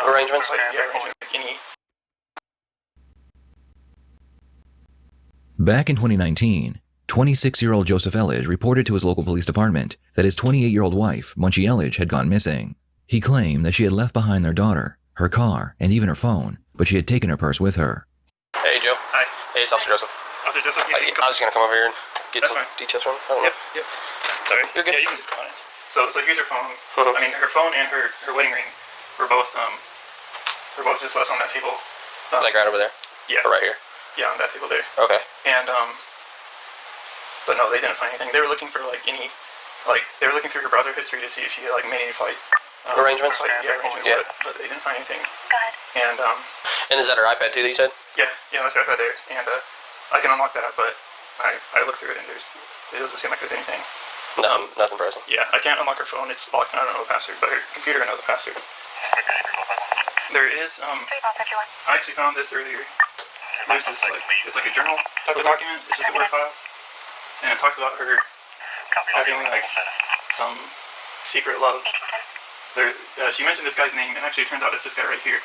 Arrangements? Arrangements. Any. Back in 2019, 26-year-old Joseph Elledge reported to his local police department that his 28-year-old wife, Munchie Elledge, had gone missing. He claimed that she had left behind their daughter, her car, and even her phone, but she had taken her purse with her. Hey, Joe. Hi. Hey, it's Officer Joseph. Officer Joseph? I was just going to come over here and get That's some fine. details from him. Yep. Sorry. You're good. Yeah, you can just go on it. So here's her phone. Mhm. I mean, her phone and her wedding ring were both just left on that table. Like right over there? Yeah. Or right here? Yeah, on that table there. Okay. And but no, they didn't find anything. They were looking for they were looking through her browser history to see if she had made any flight Arrangements? arrangements. Yeah. But they didn't find anything. Good. And And is that her iPad too that you said? yeah, that's right there. And I can unlock that, but I looked through it and it doesn't seem like there's anything. Nothing present. Yeah, I can't unlock her phone. It's locked and I don't know the password, but her computer I know the password. There is I actually found this earlier. There's this it's like a journal type of document. It's just a Word file, and it talks about her having some secret love. She mentioned this guy's name, and actually it turns out it's this guy right here.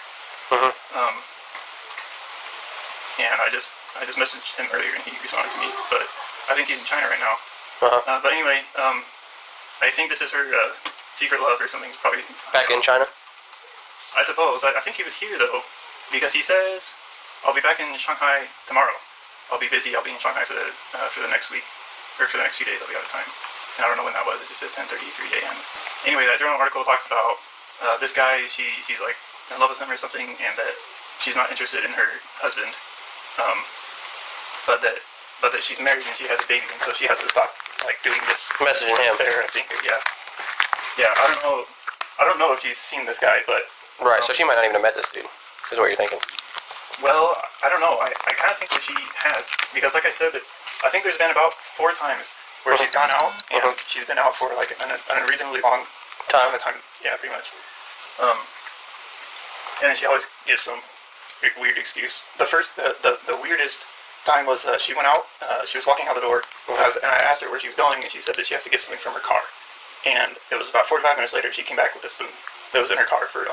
And I just messaged him earlier, and he responded to me. But I think he's in China right now. But anyway, I think this is her secret love or something. Probably Back in China? I suppose. I think he was here though, because he says, "I'll be back in Shanghai tomorrow. I'll be busy. I'll be in Shanghai for the next week, or for the next few days. I'll be out of time." And I don't know when that was. It just says 10:33 a.m. Anyway, that journal article talks about this guy. She's like in love with him or something, and that she's not interested in her husband, but that she's married and she has a baby, and so she has to stop doing this. Messaging him. Affair, I think. Yeah. I don't know if she's seen this guy, but. Right, so she might not even have met this dude, is what you're thinking. Well, I don't know. I kind of think that she has. Because like I said, I think there's been about 4 times where she's gone out, and she's been out for an unreasonably long Time. time. Yeah, pretty much. And then she always gives some weird excuse. The weirdest time was she went out, she was walking out the door, and I asked her where she was going, and she said that she has to get something from her car. And it was about 45 minutes later, she came back with a spoon that was in her car for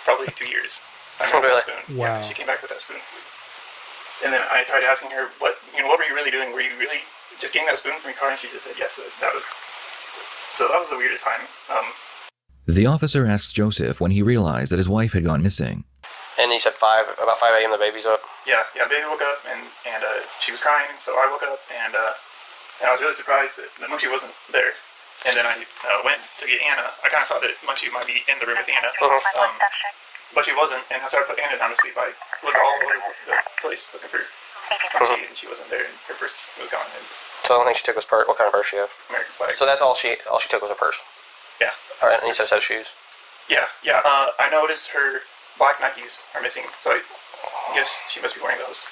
probably 2 years. I remember Really? that spoon. Wow. Yeah, she came back with that spoon. And then I tried asking her, what were you really doing? Were you really just getting that spoon from your car? And she just said yes. That was the weirdest time. The officer asks Joseph when he realized that his wife had gone missing. And you said about 5 a.m. the baby's up? Yeah, baby woke up and she was crying, so I woke up and I was really surprised that Munchie wasn't there. And then I went to get Anna. I kind of thought that Munchie might be in the room with Anna. But she wasn't, and after I put Anna down to sleep, I looked all over the place looking for Munchie, and she wasn't there, and her purse was gone. And So I don't think she took his purse. What kind of purse she have? American flag. So that's all she took was a purse. Yeah. All right, and you said it has shoes. Yeah. I noticed her black Nikes are missing, so I guess she must be wearing those.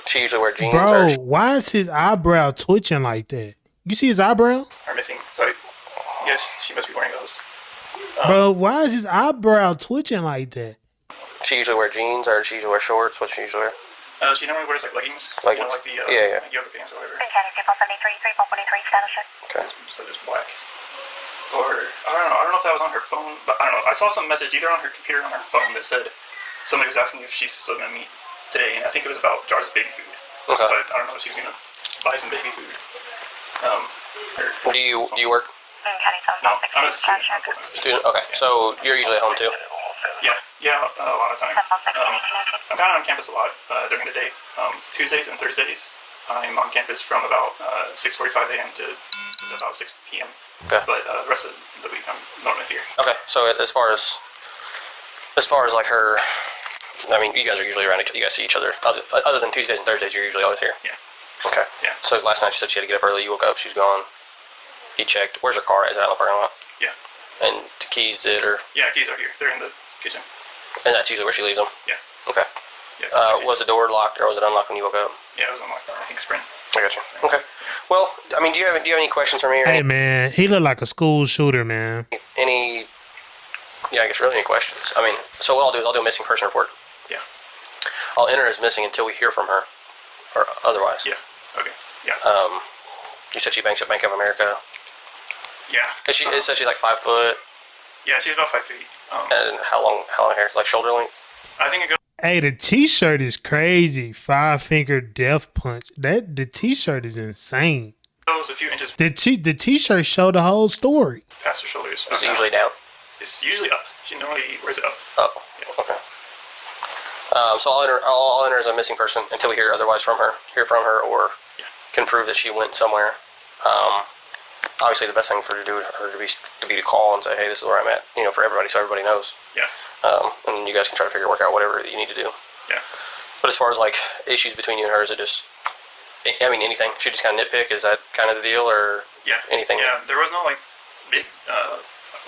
She usually wear jeans. Bro, why is his eyebrow twitching like that? You see his eyebrow? Are missing, so I guess she must be wearing those. Bro, why is his eyebrow twitching like that? She usually wear jeans, or she usually wear shorts. What she usually wear? She normally wears leggings. Leggings. Like the Yeah. yoga pants or whatever. Okay. So there's black. Or I don't know if that was on her phone, but I don't know. I saw some message either on her computer or on her phone that said somebody was asking if she's still gonna meet today, and I think it was about jars of baby food. Okay. So I don't know if she was gonna buy some baby food. Do you work? No, I'm a full-time Student? Okay. So you're usually at home too? Yeah, a lot of time. I'm kind of on campus a lot during the day. Tuesdays and Thursdays, I'm on campus from about 6:45 a.m. to about 6 p.m. Okay. But the rest of the week, I'm normally here. Okay. So as far as like her, I mean, you guys are usually around. You guys see each other. Other than Tuesdays and Thursdays, you're usually always here. Yeah. Okay. Yeah. So last night she said she had to get up early. You woke up. She's gone. He checked. Where's her car? Is it out in the parking lot? Yeah. And the keys did, or? Yeah, keys are here. They're in the kitchen. And that's usually where she leaves them. Yeah. Okay. Yeah. Was the door locked or was it unlocked when you woke up? Yeah, it was unlocked. I think Sprint. I got you. Okay. Well, I mean, do you have any questions for me? Or Hey, man, he look like a school shooter, man. any? Yeah, I guess really any questions. I mean, so what I'll do is I'll do a missing person report. Yeah. I'll enter as missing until we hear from her, or otherwise. Yeah. Okay. Yeah. You said she banks at Bank of America. Yeah. It says she's like 5 foot. Yeah, she's about 5 feet. And how long hair? Like shoulder length? I think it goes. Hey, the T-shirt is crazy. 5-finger death punch. The T-shirt is insane. A few inches The T-shirt showed the whole story. past her shoulders. Is it usually down? It's usually up. She normally wears it up. Oh, okay. So I'll enter as a missing person until we hear otherwise from her, or can prove that she went somewhere. Obviously, the best thing for her to be to call and say, "Hey, this is where I'm at," for everybody, so everybody knows. Yeah. And you guys can try to work out whatever you need to do. Yeah. But as far as like issues between you and her, is it just? I mean, anything? She just kind of nitpick? Is that kind of the deal, or anything? Yeah. There was no like big,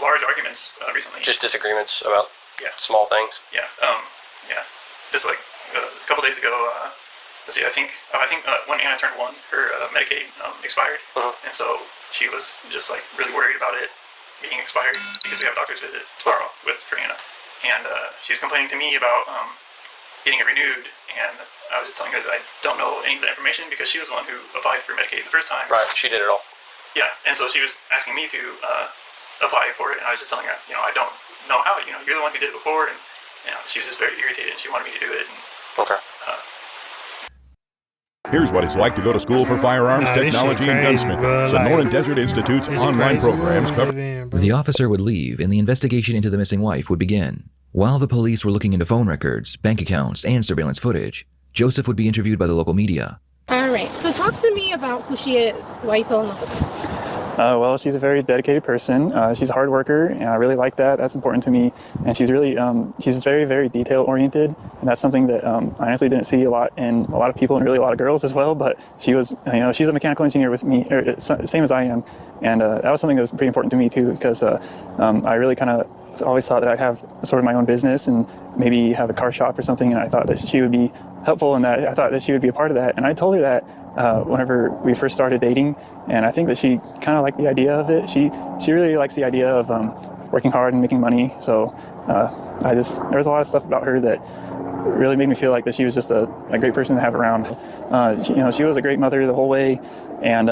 large arguments recently. Just disagreements about small things. Yeah. Yeah. Just like a couple days ago. Let's see. I think when Anna turned 1, her Medicaid expired, and so she was just like really worried about it being expired because we have a doctor's visit tomorrow for Anna, and she was complaining to me about getting it renewed, and I was just telling her that I don't know any of the information because she was the one who applied for Medicaid the first time. Right. She did it all. Yeah, and so she was asking me to apply for it, and I was just telling her, I don't know how. You're the one who did it before, and she was just very irritated, and she wanted me to do it. And, okay. Here's what it's like to go to school for firearms technology and gunsmithing. Sonoran Desert Institute's online programs cover. The officer would leave and the investigation into the missing wife would begin. While the police were looking into phone records, bank accounts, and surveillance footage, Joseph would be interviewed by the local media. All right, so talk to me about who she is, why you fell in love with her. Well, she's a very dedicated person. She's a hard worker, and I really like that. That's important to me. And she's really, she's very, very detail-oriented, and that's something that I honestly didn't see a lot in a lot of people and really a lot of girls as well. But she was, she's a mechanical engineer with me, same as I am, and that was something that was pretty important to me too, because I really kind of always thought that I'd have sort of my own business and maybe have a car shop or something, and I thought that she would be helpful in that. I thought that she would be a part of that, and I told her that whenever we first started dating, and I think that she kind of liked the idea of it. She really likes the idea of working hard and making money. So there was a lot of stuff about her that really made me feel like that she was just a great person to have around. She was a great mother the whole way, and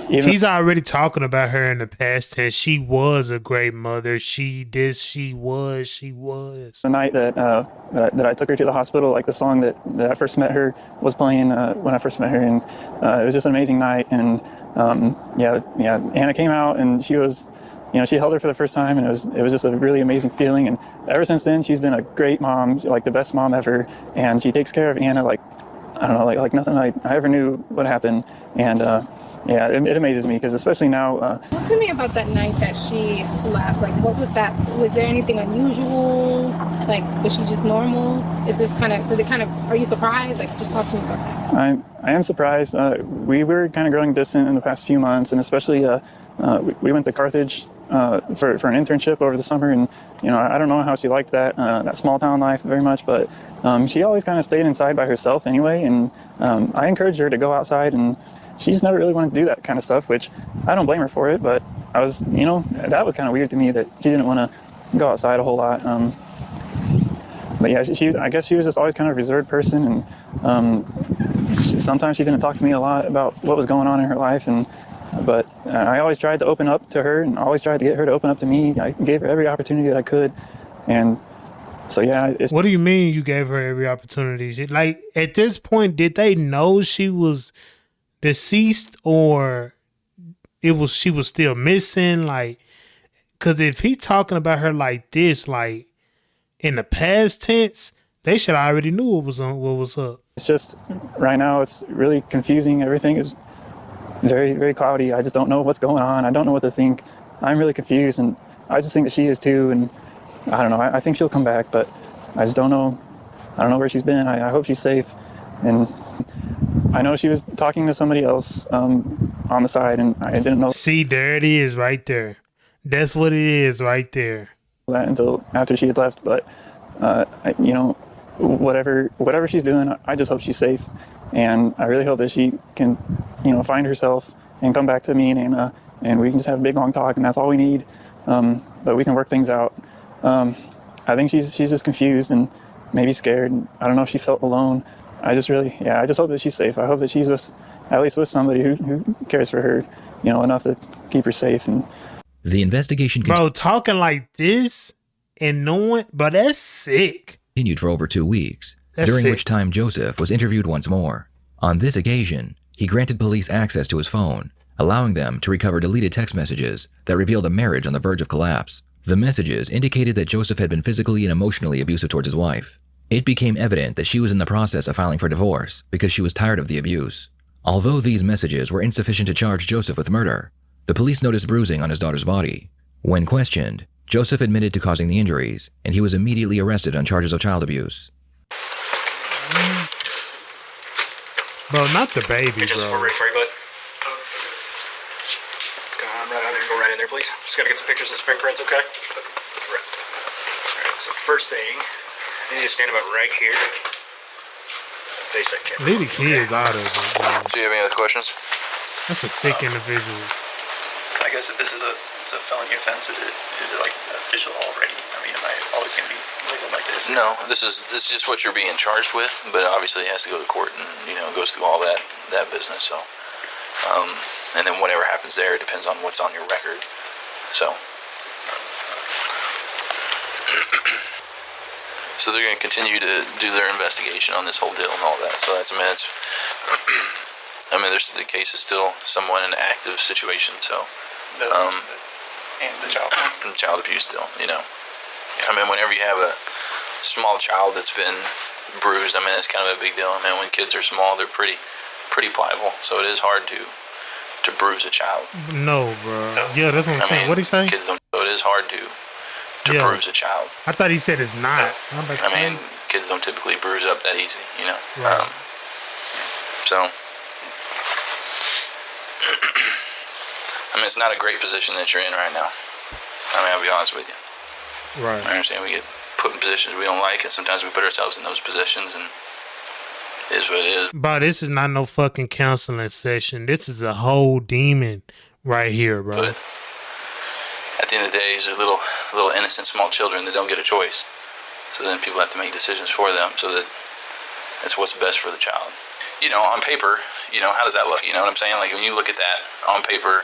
he's already talking about her in the past tense. She was a great mother. She was. The night that I took her to the hospital, like the song that I first met her was playing when I first met her, and it was just an amazing night. And Anna came out, and she was. She held her for the first time, and it was just a really amazing feeling. And ever since then, she's been a great mom, like the best mom ever. And she takes care of Anna like, I don't know, like nothing I ever knew would happen. And it amazes me because especially now. Talk to me about that night that she left. Like, what was that? Was there anything unusual? Like, was she just normal? Are you surprised? Like, just talk to me about that. I am surprised. We were kind of growing distant in the past few months, and especially we went to Carthage for an internship over the summer, and I don't know how she liked that small town life very much, but she always kind of stayed inside by herself anyway, and I encouraged her to go outside, and she just never really wanted to do that kind of stuff, which I don't blame her for it, but that was kind of weird to me that she didn't want to go outside a whole lot. But yeah, I guess she was just always kind of a reserved person, and sometimes she didn't talk to me a lot about what was going on in her life, but I always tried to open up to her and always tried to get her to open up to me. I gave her every opportunity that I could, and so yeah. What do you mean you gave her every opportunity? Like, at this point, did they know she was deceased, or she was still missing? Like, because if he talking about her like this, like in the past tense, they should already knew what was up. It's just right now it's really confusing. Everything is very, very cloudy. I just don't know what's going on. I don't know what to think. I'm really confused, and I just think that she is too. And I don't know. I think she'll come back, but I just don't know. I don't know where she's been. I hope she's safe. And I know she was talking to somebody else on the side, and I didn't know. See, there it is right there. That's what it is right there. That until after she had left, but whatever she's doing, I just hope she's safe, and I really hope that she can find herself and come back to me and Anna, and we can just have a big long talk, and that's all we need, but we can work things out. I think she's just confused and maybe scared. I don't know if she felt alone. I just hope that she's safe. I hope that she's at least with somebody who cares for her enough to keep her safe. And The investigation Bro, talking like this and knowing, but that's sick. continued for over 2 weeks, That's during sick. which time Joseph was interviewed once more. On this occasion, he granted police access to his phone, allowing them to recover deleted text messages that revealed a marriage on the verge of collapse. The messages indicated that Joseph had been physically and emotionally abusive towards his wife. It became evident that she was in the process of filing for divorce because she was tired of the abuse. Although these messages were insufficient to charge Joseph with murder, the police noticed bruising on his daughter's body. When questioned, Joseph admitted to causing the injuries, and he was immediately arrested on charges of child abuse. Bro, not the baby, Just bro. ready for you, bud. Come on, right out there. Go right in there, please. Just gotta get some pictures of the fingerprints, okay? Right. Alright, so first thing, you need to stand about right here. Face that camera. Leave the kids out of it, bro. Do you have any other questions? That's a sick individual. I guess if this is a felony offense, is it like official already? I mean, am I always gonna be labeled like this? No, this is just what you're being charged with, but obviously it has to go to court and goes through all that business. So, and then whatever happens there depends on what's on your record. So, so they're going to continue to do their investigation on this whole deal and all that. So that's the case is still somewhat in an active situation. So, And the child. child abuse still, I mean, whenever you have a small child that's been bruised, I mean, it's kind of a big deal. I mean, when kids are small, they're pretty pliable, so it is hard to bruise a child. No, bro. Yeah, that's what I'm saying. What'd he say? Kids don't, so it is hard to Yeah. bruise a child. I thought he said it's not. I'm like, I mean, kids don't typically bruise up that easy, Right. So, I mean, it's not a great position that you're in right now. I mean, I'll be honest with you. right. I understand we get put in positions we don't like, and sometimes we put ourselves in those positions, and it is what it is. But this is not no fucking counseling session. This is a whole demon right here, bro. But at the end of the day, these are little innocent small children that don't get a choice. So then people have to make decisions for them, so that it's what's best for the child. On paper, how does that look? You know what I'm saying? Like when you look at that on paper,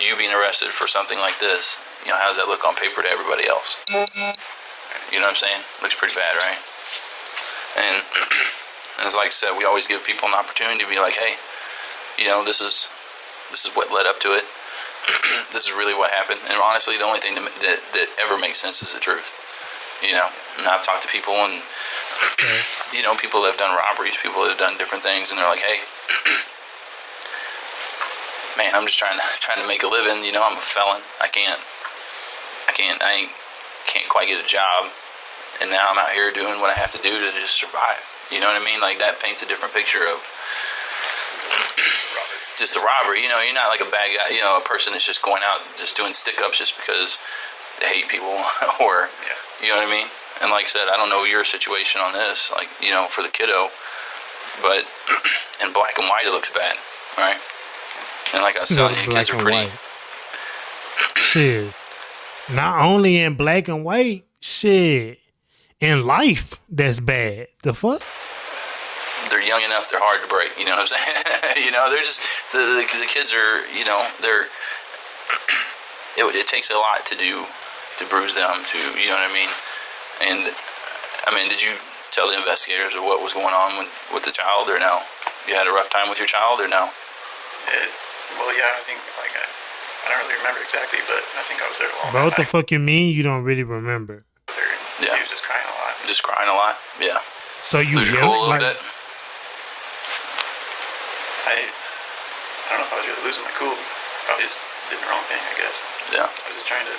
you being arrested for something like this, how does that look on paper to everybody else? You know what I'm saying? Looks pretty bad, right? And it's like I said, we always give people an opportunity to be like, hey, this is what led up to it. This is really what happened. And honestly, the only thing that ever makes sense is the truth. And I've talked to people, and people that have done robberies, people that have done different things, and they're like, hey, man, I'm just trying to make a living. I'm a felon. I can't quite get a job, and now I'm out here doing what I have to do to just survive. You know what I mean? Like that paints a different picture of just a robbery. You're not like a bad guy. A person that's just going out just doing stick-ups just because they hate people, or you know what I mean. And like I said, I don't know your situation on this, like for the kiddo, but in black and white it looks bad, right? And like I was telling you, kids are pretty. Shit. Not only in black and white, shit. In life, that's bad. The fuck? They're young enough, they're hard to break, you know what I'm saying? They're just, the kids are, they're, it takes a lot to bruise them, you know what I mean? And, I mean, did you tell the investigators of what was going on with the child, or no? You had a rough time with your child, or no? Well, yeah, I think, like, I don't really remember exactly, but I think I was there a long But what the time. fuck you mean you don't really remember? Yeah. He was just crying a lot. Just crying a lot? Yeah. So you Lose your cool a yelling little like, bit? I don't know if I was really losing my cool. Probably just did the wrong thing, I guess. Yeah. I was just trying to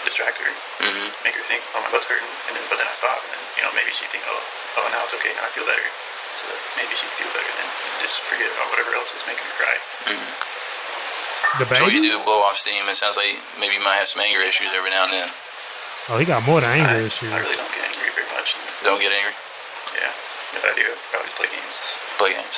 distract her, Mm-hmm. make her think, oh, my butt's hurting, but then I stopped, and then, maybe she'd think, oh, now it's okay, now I feel better. So that maybe she'd feel better, and then just forget about whatever else was making her cry. the So you baby? do blow off steam. It sounds like maybe you might have some anger issues every now and then. Oh, he got more than anger issues. I really don't get angry very much. And, Don't get angry. yeah, if I do, I'd probably just play games. Play games.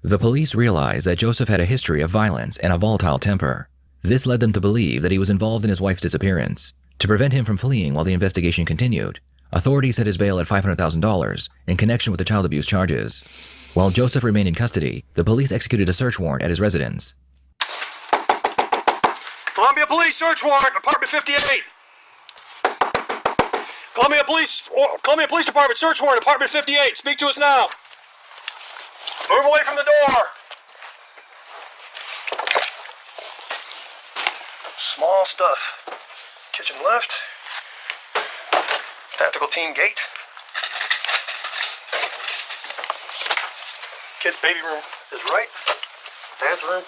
The police realized that Joseph had a history of violence and a volatile temper. This led them to believe that he was involved in his wife's disappearance. To prevent him from fleeing while the investigation continued, authorities set his bail at $500,000 in connection with the child abuse charges. While Joseph remained in custody, the police executed a search warrant at his residence. Columbia Police search warrant, apartment 58. Columbia Police Department search warrant, apartment 58. Speak to us now. Move away from the door. Small stuff. Kitchen left. Tactical team gate. Kid's baby room is right. Bathroom.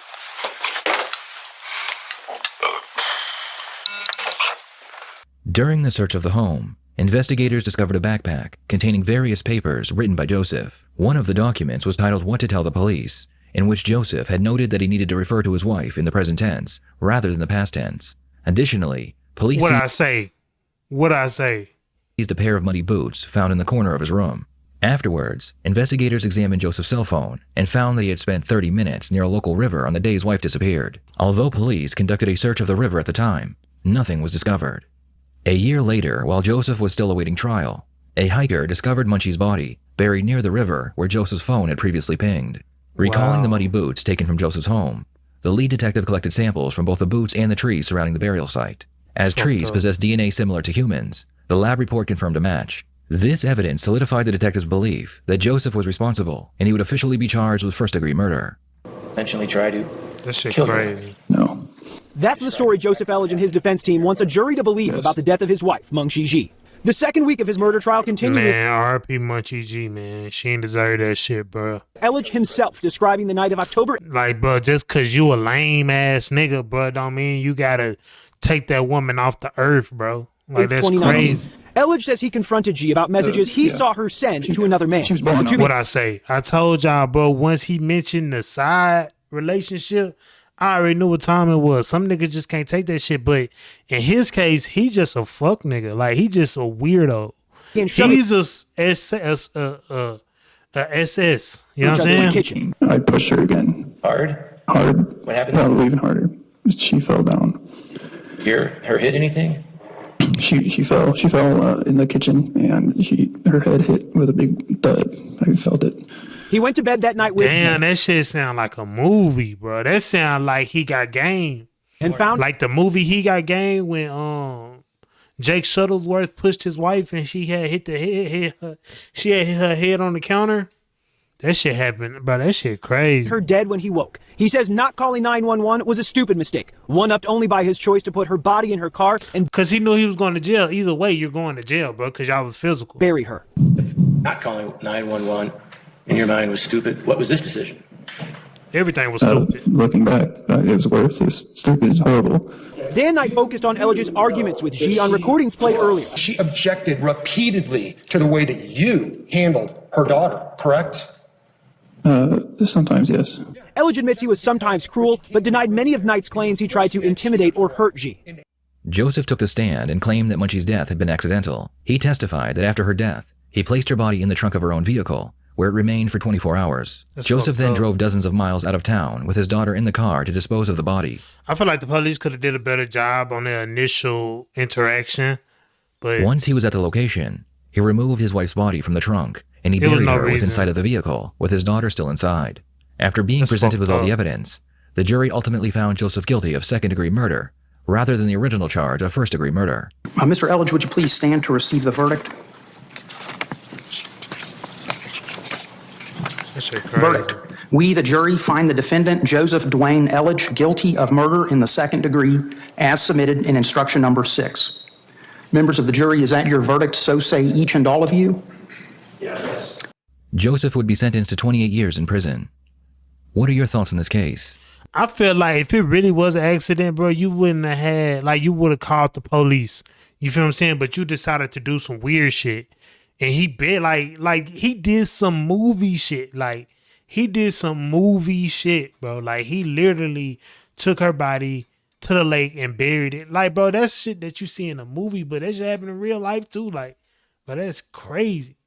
During the search of the home, investigators discovered a backpack containing various papers written by Joseph. One of the documents was titled What to Tell the Police, in which Joseph had noted that he needed to refer to his wife in the present tense rather than the past tense. Additionally, police What I say? seized a pair of muddy boots found in the corner of his room. Afterwards, investigators examined Joseph's cell phone and found that he had spent 30 minutes near a local river on the day his wife disappeared. Although police conducted a search of the river at the time, nothing was discovered. A year later, while Joseph was still awaiting trial, a hiker discovered Munchie's body buried near the river where Joseph's phone had previously pinged. Recalling the muddy boots taken from Joseph's home, the lead detective collected samples from both the boots and the trees surrounding the burial site. As trees possess DNA similar to humans, the lab report confirmed a match. This evidence solidified the detective's belief that Joseph was responsible and he would officially be charged with first-degree murder. Intentionally try to That shit kill crazy. No. That's the story Joseph Elledge and his defense team wants a jury to believe about the death of his wife, Meng Shiji. The second week of his murder trial continued Man, R.P. Munchie G, man. She ain't deserve that shit, bro. with Elledge himself describing the night of October. Like, bro, just cause you a lame ass nigga, bro, don't mean you gotta take that woman off the earth, bro. Like, 8th, that's 2019. crazy. Elledge says he confronted G about messages he saw her send to another man. What I say? I told y'all, bro, once he mentioned the side relationship, I already knew what time it was. Some niggas just can't take that shit, but in his case, he just a fuck nigga. Like, he just a weirdo. He's a SS. You know what I'm saying? Kitchen. I pushed her again. Hard? What happened? Probably even harder. She fell down. Her hit anything? She fell. She fell in the kitchen, and her head hit with a big thud. I felt it. He went to bed that night with Damn, that shit sound like a movie, bro. That sound like He Got Game. and found Like the movie He Got Game when Jake Shuttlesworth pushed his wife and she had hit she had hit her head on the counter. That shit happened, bro. That shit crazy. her dead when he woke. He says not calling 911 was a stupid mistake, one-upped only by his choice to put her body in her car and Because he knew he was going to jail. Either way, you're going to jail, bro, because y'all was physical. bury her. Not calling 911 in your mind was stupid. What was this decision? Everything was stupid. Looking back, it was worse. It was stupid. It was horrible. Day and night focused on Elledge's arguments with G on recordings played earlier. She objected repeatedly to the way that you handled her daughter, correct? Sometimes, yes. Elledge admits he was sometimes cruel, but denied many of Knight's claims he tried to intimidate or hurt G. Joseph took the stand and claimed that Munchie's death had been accidental. He testified that after her death, he placed her body in the trunk of her own vehicle, where it remained for 24 hours. Joseph then drove dozens of miles out of town with his daughter in the car to dispose of the body. I feel like the police could have did a better job on their initial interaction. But Once he was at the location, he removed his wife's body from the trunk and he buried her within sight of the vehicle, with his daughter still inside. After being presented with all the evidence, the jury ultimately found Joseph guilty of second-degree murder, rather than the original charge of first-degree murder. Mr. Elledge, would you please stand to receive the verdict? Verdict. We, the jury, find the defendant, Joseph Dwayne Elledge, guilty of murder in the second degree, as submitted in instruction number 6. Members of the jury, is that your verdict? So say each and all of you? Yes. Joseph would be sentenced to 28 years in prison. What are your thoughts on this case? I feel like if it really was an accident, bro, you wouldn't have had, like, you would have called the police. You feel what I'm saying? But you decided to do some weird shit. And he bet, like he did some movie shit. Like, he did some movie shit, bro. Like, he literally took her body to the lake and buried it. Like, bro, that's shit that you see in a movie, but that shit happened in real life too. Like, but that's crazy.